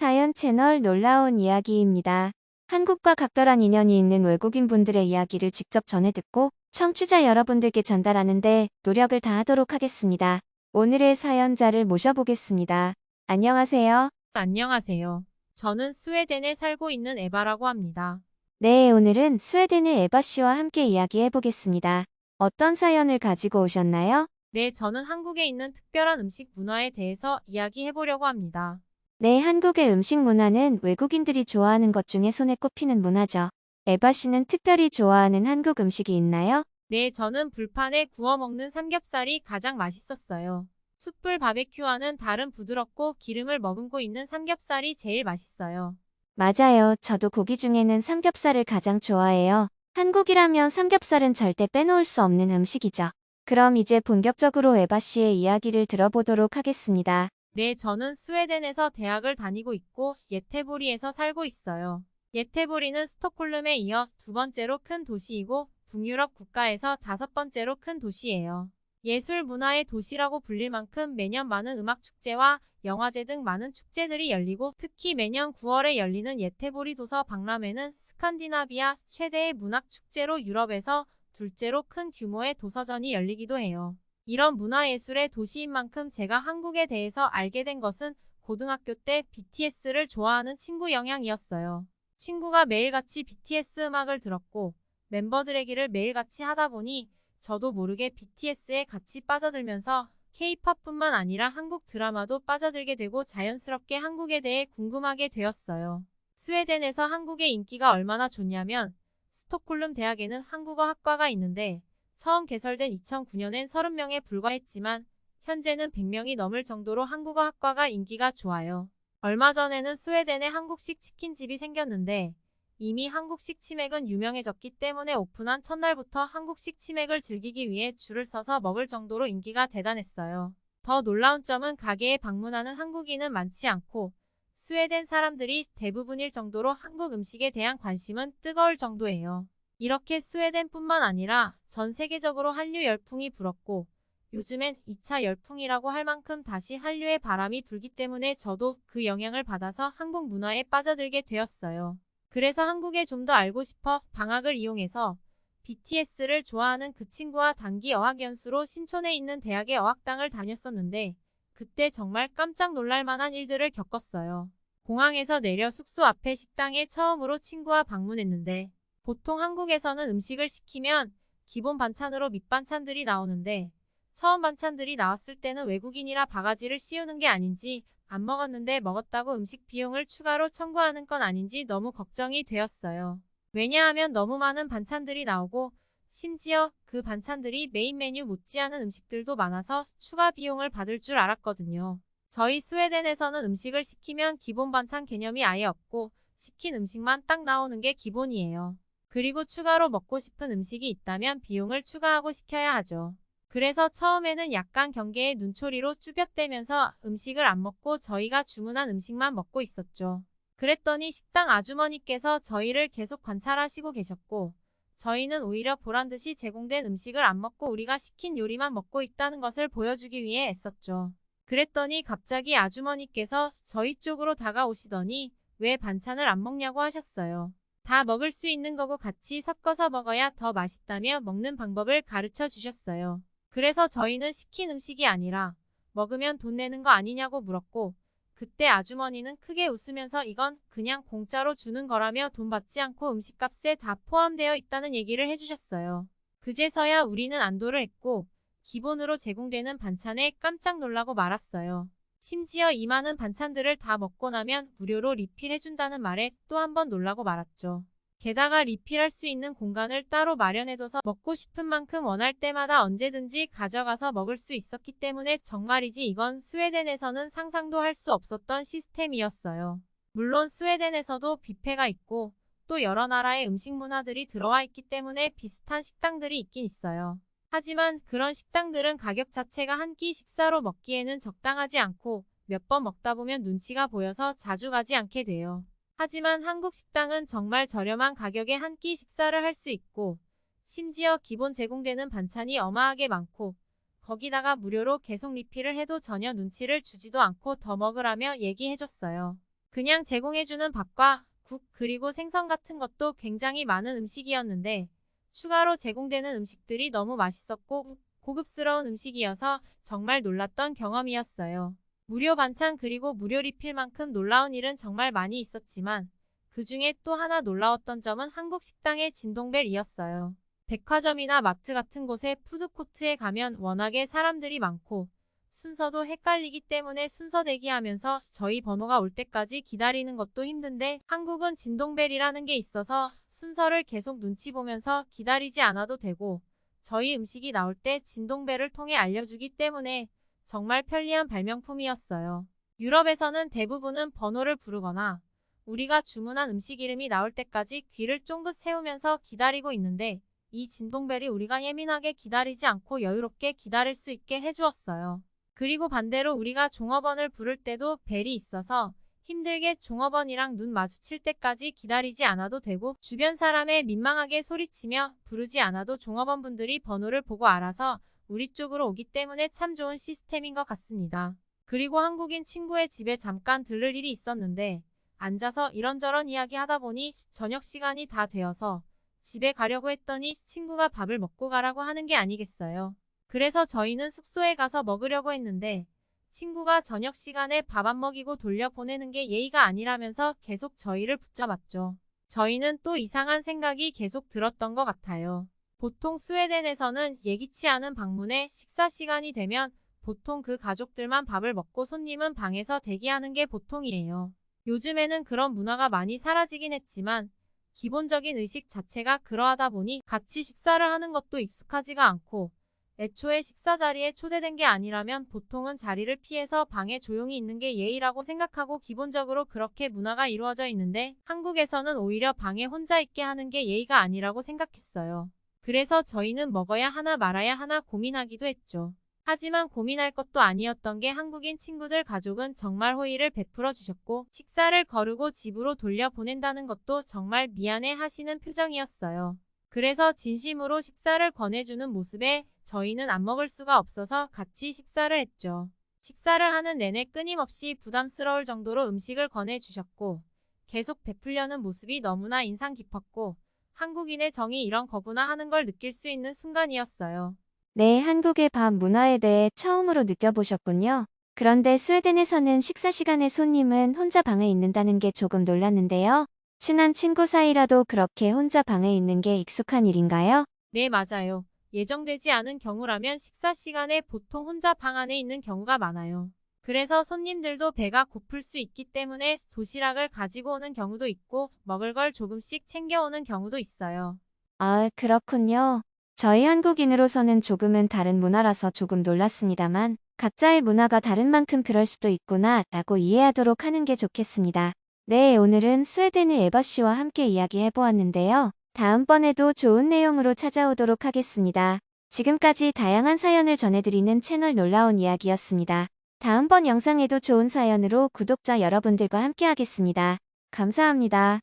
사연 채널 놀라운 이야기입니다. 한국과 각별한 인연이 있는 외국인 분들의 이야기를 직접 전해 듣고 청취자 여러분들께 전달하는 데 노력을 다하도록 하겠습니다. 오늘의 사연자를 모셔보겠습니다. 안녕하세요. 안녕하세요. 저는 스웨덴에 살고 있는 에바라고 합니다. 네, 오늘은 스웨덴의 에바 씨와 함께 이야기해 보겠습니다. 어떤 사연을 가지고 오셨나요? 네, 저는 한국에 있는 특별한 음식 문화에 대해서 이야기해 보려고 합니다. 네, 한국의 음식 문화는 외국인들이 좋아하는 것 중에 손에 꼽히는 문화죠. 에바 씨는 특별히 좋아하는 한국 음식이 있나요? 네, 저는 불판에 구워 먹는 삼겹살이 가장 맛있었어요. 숯불 바베큐와는 다른 부드럽고 기름을 머금고 있는 삼겹살이 제일 맛있어요. 맞아요. 저도 고기 중에는 삼겹살을 가장 좋아해요. 한국이라면 삼겹살은 절대 빼놓을 수 없는 음식이죠. 그럼 이제 본격적으로 에바 씨의 이야기를 들어보도록 하겠습니다. 네, 저는 스웨덴에서 대학을 다니고 있고 예테보리에서 살고 있어요. 예테보리는 스톡홀름에 이어 두 번째로 큰 도시이고 북유럽 국가에서 다섯 번째로 큰 도시예요. 예술 문화의 도시라고 불릴 만큼 매년 많은 음악 축제와 영화제 등 많은 축제들이 열리고 특히 매년 9월에 열리는 예테보리 도서 박람회는 스칸디나비아 최대의 문학 축제로 유럽에서 둘째로 큰 규모의 도서전이 열리기도 해요. 이런 문화예술의 도시인 만큼 제가 한국에 대해서 알게 된 것은 고등학교 때 BTS를 좋아하는 친구 영향이었어요. 친구가 매일같이 BTS 음악을 들었고 멤버들 얘기를 매일같이 하다 보니 저도 모르게 BTS에 같이 빠져들면서 K-팝뿐만 아니라 한국 드라마도 빠져들게 되고 자연스럽게 한국에 대해 궁금하게 되었어요. 스웨덴에서 한국의 인기가 얼마나 좋냐면 스톡홀름 대학에는 한국어 학과가 있는데 처음 개설된 2009년엔 30명에 불과했지만 현재는 100명이 넘을 정도로 한국어 학과가 인기가 좋아요. 얼마 전에는 스웨덴에 한국식 치킨집이 생겼는데 이미 한국식 치맥은 유명해졌기 때문에 오픈한 첫날부터 한국식 치맥을 즐기기 위해 줄을 서서 먹을 정도로 인기가 대단했어요. 더 놀라운 점은 가게에 방문하는 한국인은 많지 않고 스웨덴 사람들이 대부분일 정도로 한국 음식에 대한 관심은 뜨거울 정도예요. 이렇게 스웨덴뿐만 아니라 전 세계적으로 한류 열풍이 불었고 요즘엔 2차 열풍이라고 할 만큼 다시 한류의 바람이 불기 때문에 저도 그 영향을 받아서 한국 문화에 빠져들게 되었어요. 그래서 한국에 좀 더 알고 싶어 방학을 이용해서 BTS를 좋아하는 그 친구와 단기 어학연수로 신촌에 있는 대학의 어학당을 다녔었는데 그때 정말 깜짝 놀랄 만한 일들을 겪었어요. 공항에서 내려 숙소 앞에 식당에 처음으로 친구와 방문했는데 보통 한국에서는 음식을 시키면 기본 반찬으로 밑반찬들이 나오는데 처음 반찬들이 나왔을 때는 외국인이라 바가지를 씌우는 게 아닌지 안 먹었는데 먹었다고 음식 비용을 추가로 청구하는 건 아닌지 너무 걱정이 되었어요. 왜냐하면 너무 많은 반찬들이 나오고 심지어 그 반찬들이 메인 메뉴 못지않은 음식들도 많아서 추가 비용을 받을 줄 알았거든요. 저희 스웨덴에서는 음식을 시키면 기본 반찬 개념이 아예 없고 시킨 음식만 딱 나오는 게 기본이에요. 그리고 추가로 먹고 싶은 음식이 있다면 비용을 추가하고 시켜야 하죠. 그래서 처음에는 약간 경계에 눈초리로 쭈뼛대면서 음식을 안 먹고 저희가 주문한 음식만 먹고 있었죠. 그랬더니 식당 아주머니께서 저희를 계속 관찰하시고 계셨고 저희는 오히려 보란듯이 제공된 음식을 안 먹고 우리가 시킨 요리만 먹고 있다는 것을 보여주기 위해 애썼죠. 그랬더니 갑자기 아주머니께서 저희 쪽으로 다가오시더니 왜 반찬을 안 먹냐고 하셨어요. 다 먹을 수 있는 거고 같이 섞어서 먹어야 더 맛있다며 먹는 방법을 가르쳐 주셨어요. 그래서 저희는 시킨 음식이 아니라 먹으면 돈 내는 거 아니냐고 물었고 그때 아주머니는 크게 웃으면서 이건 그냥 공짜로 주는 거라며 돈 받지 않고 음식값에 다 포함되어 있다는 얘기를 해주셨어요. 그제서야 우리는 안도를 했고 기본으로 제공되는 반찬에 깜짝 놀라고 말았어요. 심지어 이 많은 반찬들을 다 먹고 나면 무료로 리필해준다는 말에 또 한 번 놀라고 말았죠. 게다가 리필할 수 있는 공간을 따로 마련해둬서 먹고 싶은 만큼 원할 때마다 언제든지 가져가서 먹을 수 있었기 때문에 정말이지 이건 스웨덴에서는 상상도 할 수 없었던 시스템이었어요. 물론 스웨덴에서도 뷔페가 있고 또 여러 나라의 음식 문화들이 들어와 있기 때문에 비슷한 식당들이 있긴 있어요. 하지만 그런 식당들은 가격 자체가 한 끼 식사로 먹기에는 적당하지 않고 몇 번 먹다 보면 눈치가 보여서 자주 가지 않게 돼요. 하지만 한국 식당은 정말 저렴한 가격에 한 끼 식사를 할 수 있고 심지어 기본 제공되는 반찬이 어마하게 많고 거기다가 무료로 계속 리필을 해도 전혀 눈치를 주지도 않고 더 먹으라며 얘기해줬어요. 그냥 제공해주는 밥과 국 그리고 생선 같은 것도 굉장히 많은 음식이었는데 추가로 제공되는 음식들이 너무 맛있었고 고급스러운 음식이어서 정말 놀랐던 경험이었어요. 무료 반찬 그리고 무료 리필만큼 놀라운 일은 정말 많이 있었지만 그 중에 또 하나 놀라웠던 점은 한국 식당의 진동벨이었어요. 백화점이나 마트 같은 곳에 푸드코트에 가면 워낙에 사람들이 많고 순서도 헷갈리기 때문에 순서 대기하면서 저희 번호가 올 때까지 기다리는 것도 힘든데 한국은 진동벨이라는 게 있어서 순서를 계속 눈치 보면서 기다리지 않아도 되고 저희 음식이 나올 때 진동벨을 통해 알려주기 때문에 정말 편리한 발명품이었어요. 유럽에서는 대부분은 번호를 부르거나 우리가 주문한 음식 이름이 나올 때까지 귀를 쫑긋 세우면서 기다리고 있는데 이 진동벨이 우리가 예민하게 기다리지 않고 여유롭게 기다릴 수 있게 해주었어요. 그리고 반대로 우리가 종업원을 부를 때도 벨이 있어서 힘들게 종업원이랑 눈 마주칠 때까지 기다리지 않아도 되고 주변 사람에 민망하게 소리치며 부르지 않아도 종업원분들이 번호를 보고 알아서 우리 쪽으로 오기 때문에 참 좋은 시스템인 것 같습니다. 그리고 한국인 친구의 집에 잠깐 들를 일이 있었는데 앉아서 이런저런 이야기 하다 보니 저녁 시간이 다 되어서 집에 가려고 했더니 친구가 밥을 먹고 가라고 하는 게 아니겠어요. 그래서 저희는 숙소에 가서 먹으려고 했는데 친구가 저녁 시간에 밥 안 먹이고 돌려보내는 게 예의가 아니라면서 계속 저희를 붙잡았죠. 저희는 또 이상한 생각이 계속 들었던 것 같아요. 보통 스웨덴에서는 예기치 않은 방문에 식사 시간이 되면 보통 그 가족들만 밥을 먹고 손님은 방에서 대기하는 게 보통이에요. 요즘에는 그런 문화가 많이 사라지긴 했지만 기본적인 의식 자체가 그러하다 보니 같이 식사를 하는 것도 익숙하지가 않고 애초에 식사 자리에 초대된 게 아니라면 보통은 자리를 피해서 방에 조용히 있는 게 예의라고 생각하고 기본적으로 그렇게 문화가 이루어져 있는데 한국에서는 오히려 방에 혼자 있게 하는 게 예의가 아니라고 생각했어요. 그래서 저희는 먹어야 하나 말아야 하나 고민하기도 했죠. 하지만 고민할 것도 아니었던 게 한국인 친구들 가족은 정말 호의를 베풀어 주셨고 식사를 거르고 집으로 돌려보낸다는 것도 정말 미안해 하시는 표정이었어요. 그래서 진심으로 식사를 권해주는 모습에 저희는 안 먹을 수가 없어서 같이 식사를 했죠. 식사를 하는 내내 끊임없이 부담스러울 정도로 음식을 권해주셨고 계속 베풀려는 모습이 너무나 인상 깊었고 한국인의 정이 이런 거구나 하는 걸 느낄 수 있는 순간이었어요. 네, 한국의 밥 문화에 대해 처음으로 느껴보셨군요. 그런데 스웨덴에서는 식사 시간에 손님은 혼자 방에 있는다는 게 조금 놀랐는데요. 친한 친구 사이라도 그렇게 혼자 방에 있는 게 익숙한 일인가요? 네, 맞아요. 예정되지 않은 경우라면 식사 시간에 보통 혼자 방 안에 있는 경우가 많아요. 그래서 손님들도 배가 고플 수 있기 때문에 도시락을 가지고 오는 경우도 있고 먹을 걸 조금씩 챙겨오는 경우도 있어요. 아, 그렇군요. 저희 한국인으로서는 조금은 다른 문화라서 조금 놀랐습니다만 각자의 문화가 다른 만큼 그럴 수도 있구나 라고 이해하도록 하는 게 좋겠습니다. 네, 오늘은 스웨덴의 에바 씨와 함께 이야기해보았는데요. 다음번에도 좋은 내용으로 찾아오도록 하겠습니다. 지금까지 다양한 사연을 전해드리는 채널 놀라운 이야기였습니다. 다음번 영상에도 좋은 사연으로 구독자 여러분들과 함께 하겠습니다. 감사합니다.